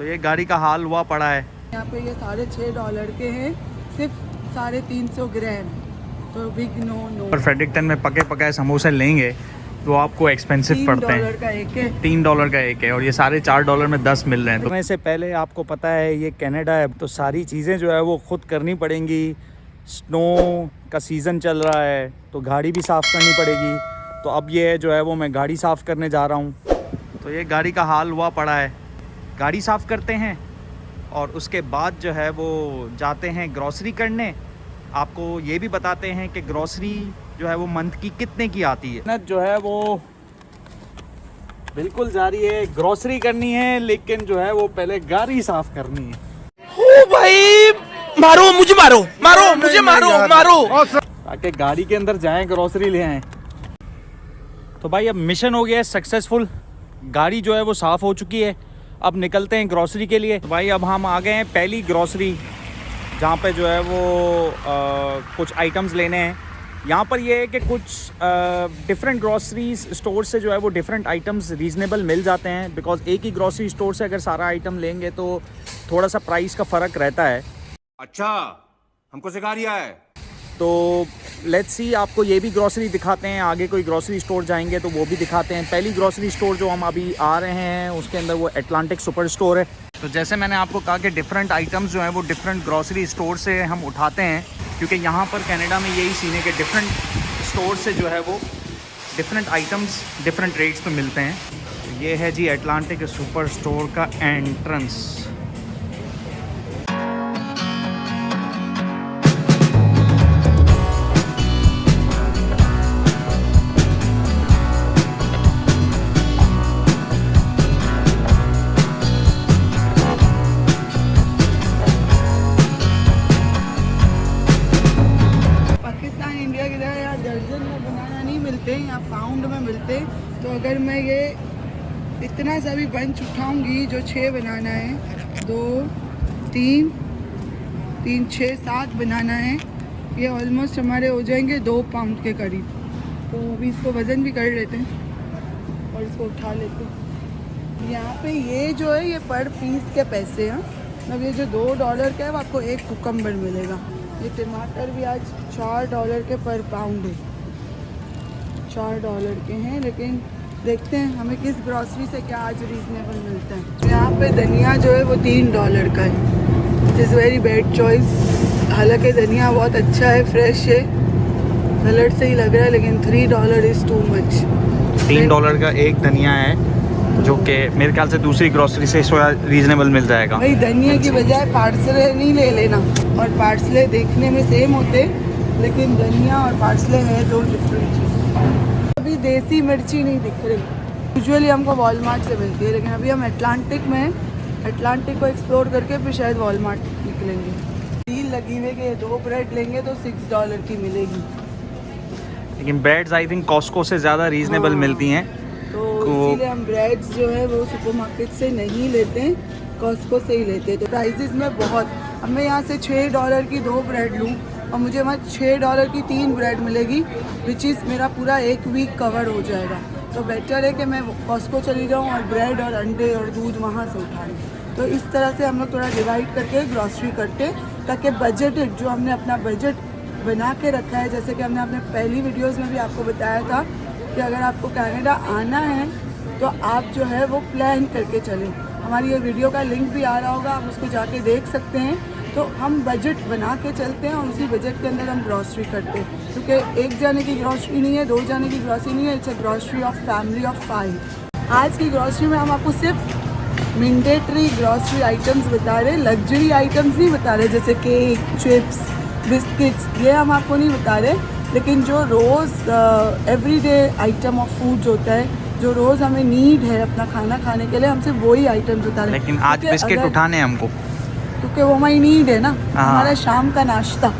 तो ये गाड़ी का हाल हुआ पड़ा है। यहाँ पे ये $6.5 के हैं, सिर्फ 350 ग्राम, तो बिग नो। और फ्रेडरिक्टन में पके पकाए समोसे लेंगे तो आपको एक्सपेंसिव पड़ते हैं। $3 का एक है, $3 का एक है और ये सारे $4 में 10 मिल रहे हैं। तो से पहले आपको पता है ये कनाडा है, तो सारी चीज़ें जो है वो खुद करनी पड़ेंगी। स्नो का सीज़न चल रहा है तो गाड़ी भी साफ़ करनी पड़ेगी। तो अब ये जो है वो मैं गाड़ी साफ़ करने जा रहा हूँ। तो ये गाड़ी का हाल हुआ पड़ा है। गाड़ी साफ़ करते हैं और उसके बाद जो है वो जाते हैं ग्रॉसरी करने। आपको ये भी बताते हैं कि ग्रॉसरी जो है वो मंथ की कितने की आती है। जो है वो बिल्कुल जारी है, ग्रॉसरी करनी है, लेकिन जो है वो पहले गाड़ी साफ़ करनी है। ओ भाई मारो मुझे, मारो ताकि गाड़ी के अंदर जाएं, ग्रॉसरी ले आएं। तो भाई अब मिशन हो गया है सक्सेसफुल। गाड़ी जो है वो साफ़ हो चुकी है। अब निकलते हैं ग्रॉसरी के लिए। तो भाई अब हम आ गए हैं पहली ग्रॉसरी, जहाँ पे जो है वो कुछ आइटम्स लेने हैं। यहाँ पर ये है कि कुछ डिफरेंट ग्रॉसरी स्टोर से जो है वो डिफरेंट आइटम्स रीज़नेबल मिल जाते हैं। बिकॉज एक ही ग्रॉसरी स्टोर से अगर सारा आइटम लेंगे तो थोड़ा सा प्राइस का फ़र्क रहता है। अच्छा हमको सिखा रिया है। तो लेट्स सी, आपको ये भी ग्रॉसरी दिखाते हैं। आगे कोई ग्रॉसरी स्टोर जाएंगे तो वो भी दिखाते हैं। पहली ग्रॉसरी स्टोर जो हम अभी आ रहे हैं उसके अंदर वो एटलांटिक सुपर स्टोर है। तो जैसे मैंने आपको कहा कि डिफरेंट आइटम्स जो हैं वो डिफरेंट ग्रॉसरी स्टोर से हम उठाते हैं, क्योंकि यहाँ पर कनाडा में यही सीन है कि डिफरेंट स्टोर से जो है वो डिफरेंट आइटम्स डिफरेंट रेट्स पे मिलते हैं। तो ये है जी एटलांटिक सुपर स्टोर का एंट्रेंस। यहाँ पाउंड में मिलते। तो अगर मैं ये इतना सा भी बंच उठाऊंगी, जो 6 बनाना है, 2 3 3 6 7 बनाना है, ये ऑलमोस्ट हमारे हो जाएंगे 2 पाउंड के करीब। तो अभी इसको वज़न भी कर लेते हैं और इसको उठा लेते हैं। यहाँ पे ये जो है ये पर पीस के पैसे हैं। मतलब ये जो $2 का है वो आपको एक कुकम्बर मिलेगा। ये टमाटर भी आज $4 के पर पाउंड है, $4 के हैं। लेकिन देखते हैं हमें किस ग्रॉसरी से क्या आज रीज़नेबल मिलता है। यहाँ पे धनिया जो है वो $3 का है, it is very bad choice. हालांकि धनिया बहुत अच्छा है, फ्रेश है, कलर से ही लग रहा है, लेकिन $3 इज़ टू मच। $3 का एक धनिया है, जो कि मेरे ख्याल से दूसरी ग्रॉसरी से थोड़ा रीज़नेबल मिल जाएगा। भाई धनिया की बजाय पार्सले नहीं ले लेना। और पार्सले देखने में सेम होते, लेकिन धनिया और पार्सले है दो डिफरेंट चीज़। अभी देसी मिर्ची नहीं दिख रही, यूजुअली हमको वॉलमार्ट से मिलती है, लेकिन अभी हम एटलांटिक में हैं। एटलांटिक को एक्सप्लोर करके फिर शायद वॉलमार्ट निकलेंगे। डील लगी हुई कि 2 ब्रेड लेंगे तो $6 की मिलेगी, लेकिन ब्रेड्स आई थिंक कॉस्को से ज़्यादा रीज़नेबल मिलती हैं। तो इसीलिए हम ब्रेड्स जो है वो सुपरमार्केट से नहीं लेते हैं, कॉस्को से ही लेते हैं। तो प्राइसेस में बहुत, अब मैं यहाँ से $6 की 2 ब्रेड लूँ और मुझे वहाँ $6 की 3 ब्रेड मिलेगी, विच इज़ मेरा पूरा एक वीक कवर हो जाएगा। तो बेटर है कि मैं कॉस्को चली जाऊँ और ब्रेड और अंडे और दूध वहाँ से उठा लूँ। तो इस तरह से हम लोग थोड़ा डिवाइड करके ग्रॉसरी करते, ताकि बजटेड जो हमने अपना बजट बना के रखा है, जैसे कि हमने अपने पहली वीडियोज़ में भी आपको बताया था कि अगर आपको कनाडा आना है तो आप जो है वो प्लान करके चलें। हमारी ये वीडियो का लिंक भी आ रहा होगा, आप उसको जाके देख सकते हैं। तो हम बजट बना के चलते हैं और उसी बजट के अंदर हम ग्रॉसरी करते हैं, क्योंकि एक जाने की ग्रॉसरी नहीं है, 2 जाने की ग्रॉसरी नहीं है, it's a grocery of family of 5। आज की ग्रॉसरी में हम आपको सिर्फ मैंडेटरी ग्रॉसरी आइटम्स बता रहे, लग्जरी आइटम्स नहीं बता रहे, जैसे केक, चिप्स, बिस्किट्स, ये हम आपको नहीं बता रहे। लेकिन जो रोज़ एवरीडे आइटम ऑफ फूड होता है, जो रोज़ हमें नीड है अपना खाना खाने के लिए, हम सिर्फ वही आइटम्स बता रहे हैं। लेकिन आज बिस्किट उठाने हैं हमको, क्योंकि वो हमारी नीड है ना, हमारा शाम का नाश्ता।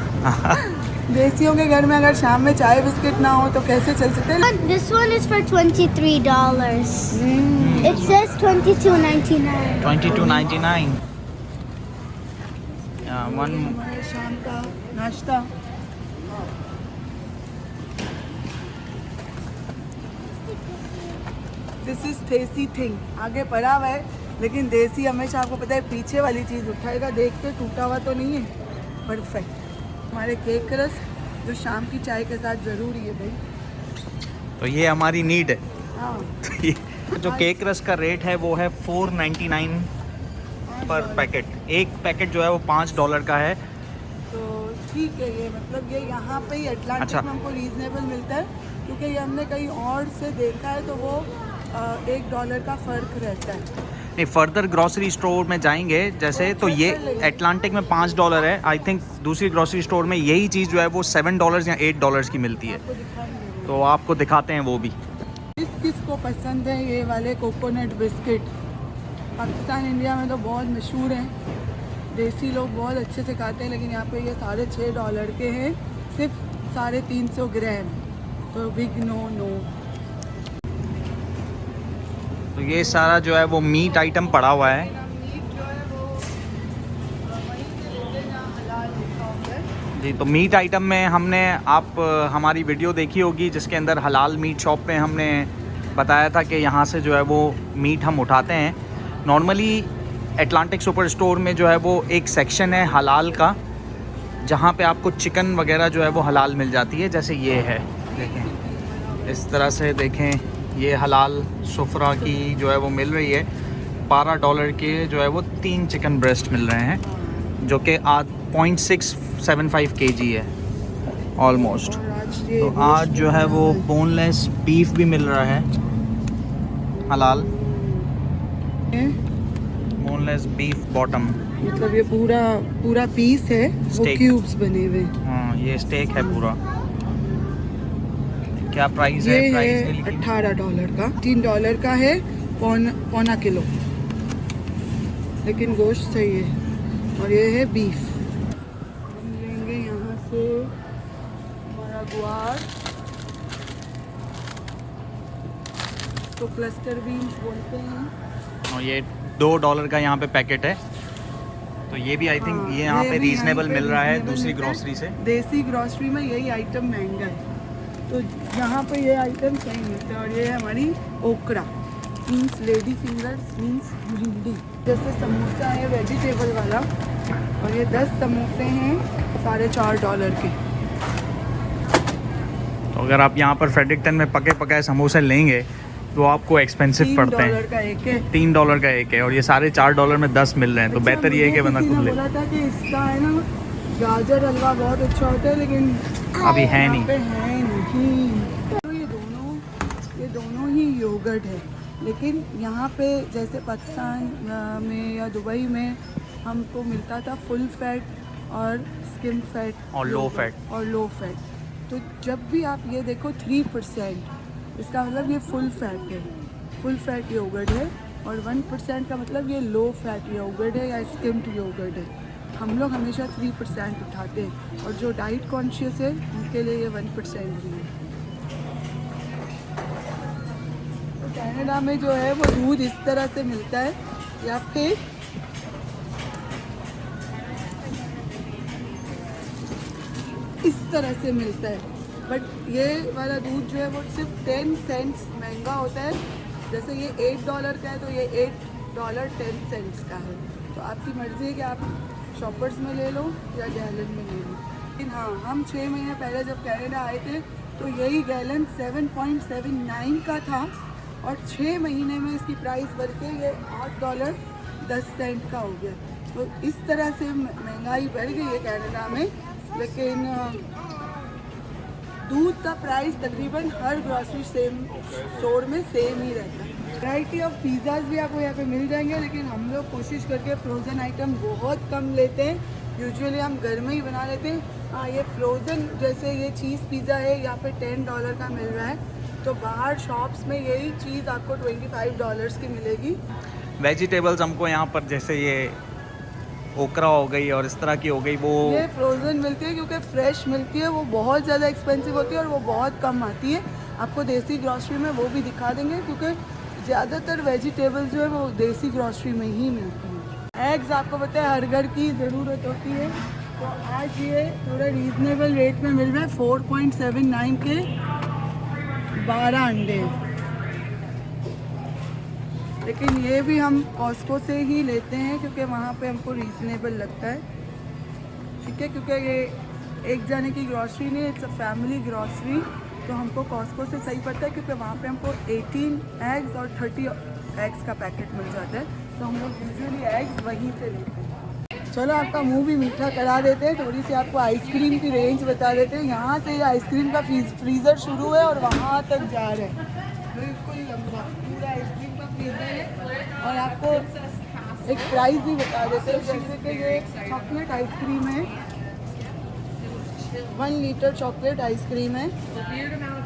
देसियों के घर में अगर शाम में चाय बिस्किट ना हो तो कैसे चल सकते हैं। This one is for $23. It says $22.99. $22.99 one. हमारे शाम का नाश्ता। दिस इज टेस्टी थिंग, आगे पड़ा हुआ है लेकिन देसी हमेशा आपको पता है पीछे वाली चीज़ उठाएगा, देख के टूटा हुआ तो नहीं है, परफेक्ट। हमारे केक रस्क जो शाम की चाय के साथ ज़रूरी है भाई। तो ये हमारी नीड है। हाँ, तो ये जो केक रस्क का रेट है वो है 4.99 पर पैकेट। एक पैकेट जो है वो $5 का है। तो ठीक है, ये मतलब ये यहाँ पे ही अटलांटिक अच्छा। में हमको रीजनेबल मिलता है, क्योंकि ये हमने कहीं और से देखा है तो वो $1 का फ़र्क रहता है। नहीं, फर्दर ग्रॉसरी स्टोर में जाएंगे जैसे तो ये अटलांटिक में $5 है। आई थिंक दूसरी ग्रॉसरी स्टोर में यही चीज़ जो है वो $7 या $8 की मिलती है। आपको दिखाएंगे तो आपको दिखाते हैं वो भी। किस को पसंद है ये वाले कोकोनट बिस्किट। पाकिस्तान इंडिया में तो बहुत मशहूर हैं, देसी लोग बहुत अच्छे से खाते हैं, लेकिन यहाँ पे ये $6.5 के हैं, सिर्फ 350 ग्राम। तो बिग नो नो। तो ये सारा जो है वो मीट आइटम पड़ा हुआ है। जी, तो मीट आइटम में हमने हमारी वीडियो देखी होगी जिसके अंदर हलाल मीट शॉप पे हमने बताया था कि यहाँ से जो है वो मीट हम उठाते हैं। नॉर्मली अटलांटिक सुपर स्टोर में जो है वो एक सेक्शन है हलाल का, जहाँ पे आपको चिकन वगैरह जो है वो हलाल मिल जाती है। जैसे ये है, देखें इस तरह से, देखें ये हलाल सुफरा की जो है वो मिल रही है। $12 के जो है वो 3 चिकन ब्रेस्ट मिल रहे हैं, जो कि 0.675 kg है ऑलमोस्ट। तो आज जो है वो बोनलेस बीफ भी मिल रहा है हलाल, बोनलेस बीफ बॉटम। मतलब ये पूरा पीस है, वो Steak। क्यूब्स बने हुए। हाँ, ये स्टेक है पूरा। क्या प्राइस ये है? प्राइस है $18 का, $3 का है पौना किलो, लेकिन गोश्त सही है। और ये है बीफ। हम लेंगे यहाँ से हमारा गुआर, तो क्लस्टर बीन्स बोलते हैं। और ये $2 का यहाँ पे पैकेट है। तो ये भी आई थिंक ये यहाँ पे भी रीजनेबल यहाँ पे मिल रहा है reasonable दूसरी मिलता है। ग्रोसरी से। देसी ग्रोसरी में यही आइटम महंगा है, तो यहाँ पे ये आइटम सही मिलता है। और ये है हमारी ओकरा, मीन्स लेडी फिंगर्स, मीन्स भिंडी। जैसे समोसा है वेजिटेबल वाला, और ये 10 समोसे हैं $4.5 के। तो अगर आप यहाँ पर फ्रेडरिक्टन में पके पकाए समोसे लेंगे तो आपको एक्सपेंसिव पड़ते हैं। $3 का एक है। $3 का एक है, और ये $4.5 में 10 मिल रहे हैं। तो अच्छा, बेहतर ये है कि बंदा किसी खुद ने ले। बोला था कि इसका है ना गाजर हलवा बहुत अच्छा होता है, लेकिन अभी है यहाँ नहीं। पे है नहीं। तो ये दोनों ही योगर्ट है, लेकिन यहाँ पे जैसे पाकिस्तान में या दुबई में हमको मिलता था फुल फैट और स्किम फैट और लो फैट। तो जब भी आप ये देखो 3%, इसका मतलब ये फुल फैट है, फुल फैट योगर्ट है। और 1% का मतलब ये लो फैट योगर्ट है या स्किम्ड योगर्ट है। हम लोग हमेशा 3% उठाते हैं, और जो डाइट कॉन्शियस है उनके लिए ये 1% भी है। तो कनाडा में जो है वो दूध इस तरह से मिलता है, या फिर इस तरह से मिलता है। बट ये वाला दूध जो है वो सिर्फ 10 सेंट्स महंगा होता है। जैसे ये $8 का है, तो ये $8.10 का है। तो आपकी मर्ज़ी है कि आप शॉपर्स में ले लो या गैलन में ले लो। लेकिन हाँ, हम 6 महीने पहले जब कनाडा आए थे तो यही गैलन 7.79 का था, और 6 महीने में इसकी प्राइस बढ़ के ये $8.10 का हो गया। तो इस तरह से महंगाई बढ़ गई है कनाडा में। लेकिन दूध का प्राइस तकरीबन हर ग्रॉसरी स्टोर में सेम ही रहता है। वैरायटी ऑफ पिज़्ज़ाज़ भी आपको यहाँ पे मिल जाएंगे, लेकिन हम लोग कोशिश करके फ्रोज़न आइटम बहुत कम लेते हैं। यूजुअली हम घर में ही बना लेते हैं। हाँ, ये फ्रोज़न जैसे ये चीज़ पिज़्ज़ा है, यहाँ पे $10 का मिल रहा है, तो बाहर शॉप्स में यही चीज़ आपको $25 की मिलेगी। वेजिटेबल्स हमको यहाँ पर जैसे ये ओकरा हो गई और इस तरह की हो गई, वो ये फ्रोज़न मिलती है क्योंकि फ्रेश मिलती है, वो बहुत ज़्यादा एक्सपेंसिव होती है और वो बहुत कम आती है। आपको देसी ग्रॉसरी में वो भी दिखा देंगे, क्योंकि ज़्यादातर वेजिटेबल्स जो है वो देसी ग्रॉसरी में ही मिलती हैं। एग्स आपको पता है हर घर की ज़रूरत होती है, तो आज ये थोड़ा रीज़नेबल रेट में मिल रहा है। 4.79 के 12 अंडे। लेकिन ये भी हम कॉस्को से ही लेते हैं क्योंकि वहाँ पे हमको रीज़नेबल लगता है, ठीक है, क्योंकि ये एक जाने की ग्रॉसरी नहीं, इट्स अ फैमिली ग्रॉसरी, तो हमको कॉस्को से सही पड़ता है क्योंकि वहाँ पे हमको 18 एग्स और 30 एग्स का पैकेट मिल जाता है, तो हम लोग यूजुअली एग्स वहीं से लेते हैं। चलो आपका मुंह भी मीठा करा देते हैं, थोड़ी सी आपको आइसक्रीम की रेंज बता देते हैं। यहाँ से ये आइसक्रीम का फ्रीज़र शुरू है और वहाँ तक जा रहे हैं, बिल्कुल लंबा पूरा आइसक्रीम का फ्रीज़र है। और आपको एक प्राइस भी बता देते हैं, जैसे कि ये चॉकलेट आइसक्रीम है, 1 लीटर चॉकलेट आइसक्रीम है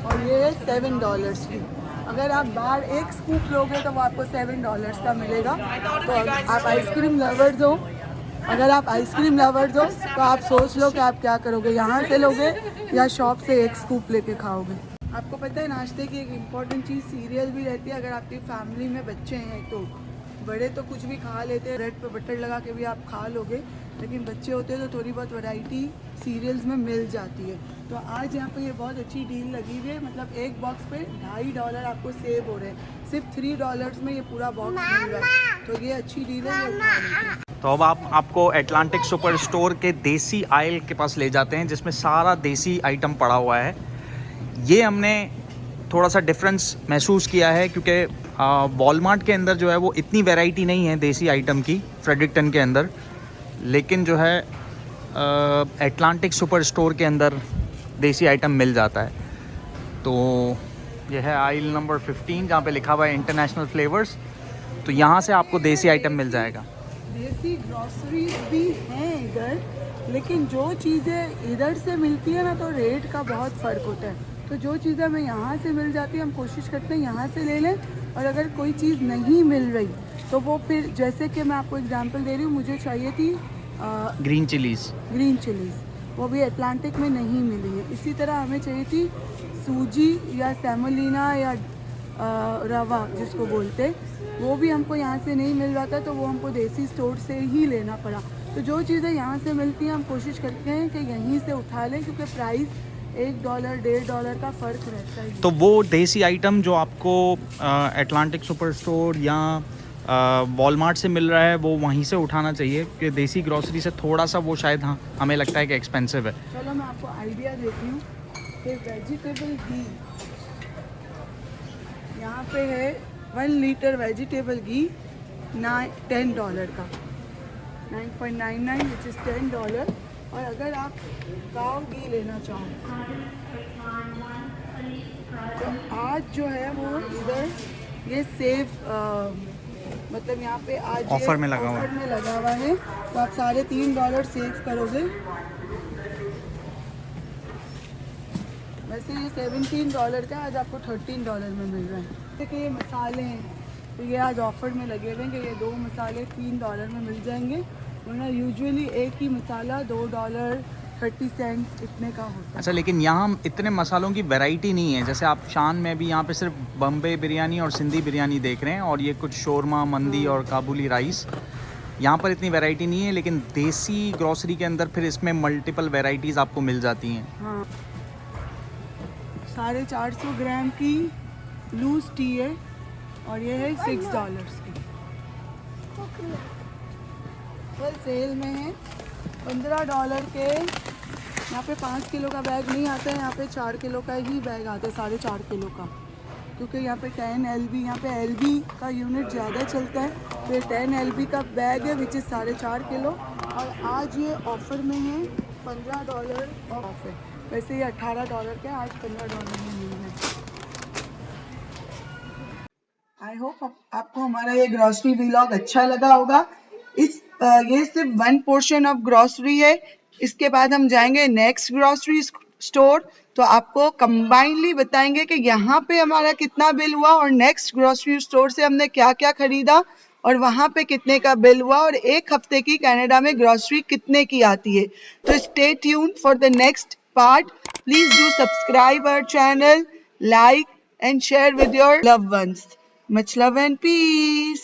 और ये है $7 की। अगर आप बाहर एक स्कूप लोगे तो वो आपको $7 का मिलेगा। तो आप आइसक्रीम लवर्स हो, अगर आप आइसक्रीम लवर्स हो तो आप सोच लो कि आप क्या करोगे, यहाँ से लोगे या शॉप से एक स्कूप लेके खाओगे। आपको पता है नाश्ते की एक इम्पॉर्टेंट चीज़ सीरियल भी रहती है। अगर आपकी फैमिली में बच्चे हैं तो बड़े तो कुछ भी खा लेते हैं, ब्रेड पे बटर लगा के भी आप खा लोगे, लेकिन बच्चे होते हैं तो थोड़ी बहुत वैरायटी सीरियल्स में मिल जाती है। तो आज यहाँ पे ये बहुत अच्छी डील लगी हुई है, मतलब एक बॉक्स पे $2.5 आपको सेव हो रहे हैं, सिर्फ $3 में ये पूरा बॉक्स मिल रहा है, तो ये अच्छी डील है, ये उठा लीजिए। तो अब आपको एटलांटिक सुपर स्टोर के देसी आयल के पास ले जाते हैं, जिसमें सारा देसी आइटम पड़ा हुआ है। ये हमने थोड़ा सा डिफरेंस महसूस किया है क्योंकि वॉलमार्ट के अंदर जो है वो इतनी वैरायटी नहीं है देसी आइटम की, फ्रेडरिक्टन के अंदर, लेकिन जो है एटलांटिक सुपर स्टोर के अंदर देसी आइटम मिल जाता है। तो यह है आइल नंबर 15 जहाँ पे लिखा हुआ है इंटरनेशनल फ्लेवर्स, तो यहाँ से आपको देसी आइटम मिल जाएगा। देसी ग्रॉसरीज भी हैं इधर, लेकिन जो चीज़ें इधर से मिलती है ना तो रेट का बहुत फ़र्क होता है। तो जो चीज़ें हमें यहाँ से मिल जाती है हम कोशिश करते हैं यहाँ से ले लें, और अगर कोई चीज़ नहीं मिल रही तो वो फिर, जैसे कि मैं आपको एग्जांपल दे रही हूँ, मुझे चाहिए थी ग्रीन चिलीज़, वो भी एटलांटिक में नहीं मिली है। इसी तरह हमें चाहिए थी सूजी या सेमोलिना या रवा जिसको बोलते, वो भी हमको यहाँ से नहीं मिल रहा था, तो वो हमको देसी स्टोर से ही लेना पड़ा। तो जो चीज़ें यहाँ से मिलती हैं हम कोशिश करते हैं कि यहीं से उठा लें, क्योंकि प्राइस $1 $1.5 का फ़र्क रहता है। तो वो देसी आइटम जो आपको एटलांटिक सुपर स्टोर या वॉलमार्ट से मिल रहा है वो वहीं से उठाना चाहिए, कि देसी ग्रॉसरी से थोड़ा सा वो शायद हमें लगता है कि एक्सपेंसिव है। चलो मैं आपको आइडिया देती हूँ कि वेजिटेबल घी यहाँ पे है, 1 लीटर वेजिटेबल घी $10 का, 9.99 विच इज़ $10। और अगर आप गाँव घी लेना चाहो तो आज जो है वो इधर ये सेव मतलब यहाँ पे आज ऑफर में लगा हुआ है, तो आप $3.5 सेव करोगे। वैसे ये $17 का, आज आपको $13 में मिल रहा है। देखिए ये मसाले हैं, तो ये आज ऑफर में लगे हुए हैं कि ये 2 मसाले $3 में मिल जाएंगे, वरना यूजुअली एक ही मसाला $2.30 इतने का होता है। अच्छा, लेकिन यहाँ इतने मसालों की वैरायटी नहीं है। जैसे आप शान में भी यहाँ पे सिर्फ बम्बे बिरयानी और सिंधी बिरयानी देख रहे हैं, और ये कुछ शोरमा, मंदी और काबुली राइस, यहाँ पर इतनी वैरायटी नहीं है। लेकिन देसी ग्रॉसरी के अंदर फिर इसमें मल्टीपल वैरायटीज़ आपको मिल जाती हैं। हाँ, 450 ग्राम की लूज टी है और ये है $6 की, फुल सेल में है। $15 के यहाँ पे 5 किलो का बैग नहीं आता है, यहाँ पे 4 किलो का ही बैग आता है, 4.5 किलो का, क्योंकि यहाँ पे 10 LB, यहाँ पे LB का यूनिट ज़्यादा चलता है, तो 10 LB का बैग है विच इज़ 4.5 किलो। और आज ये ऑफ़र में है, $15 ऑफ है, वैसे ये $18 का, आज $15 में मिल रहा है। आई होप आपको हमारा ये ग्रॉसरी व्लॉग अच्छा लगा होगा। ये सिर्फ 1 पोर्शन ऑफ ग्रॉसरी है, इसके बाद हम जाएंगे नेक्स्ट ग्रॉसरी स्टोर, तो आपको कंबाइनली बताएंगे कि यहाँ पे हमारा कितना बिल हुआ और नेक्स्ट ग्रॉसरी स्टोर से हमने क्या क्या खरीदा और वहाँ पे कितने का बिल हुआ, और एक हफ्ते की कनाडा में ग्रॉसरी कितने की आती है। तो stay tune for the next part. Please do subscribe our channel, like and share with your loved ones. Much love and peace.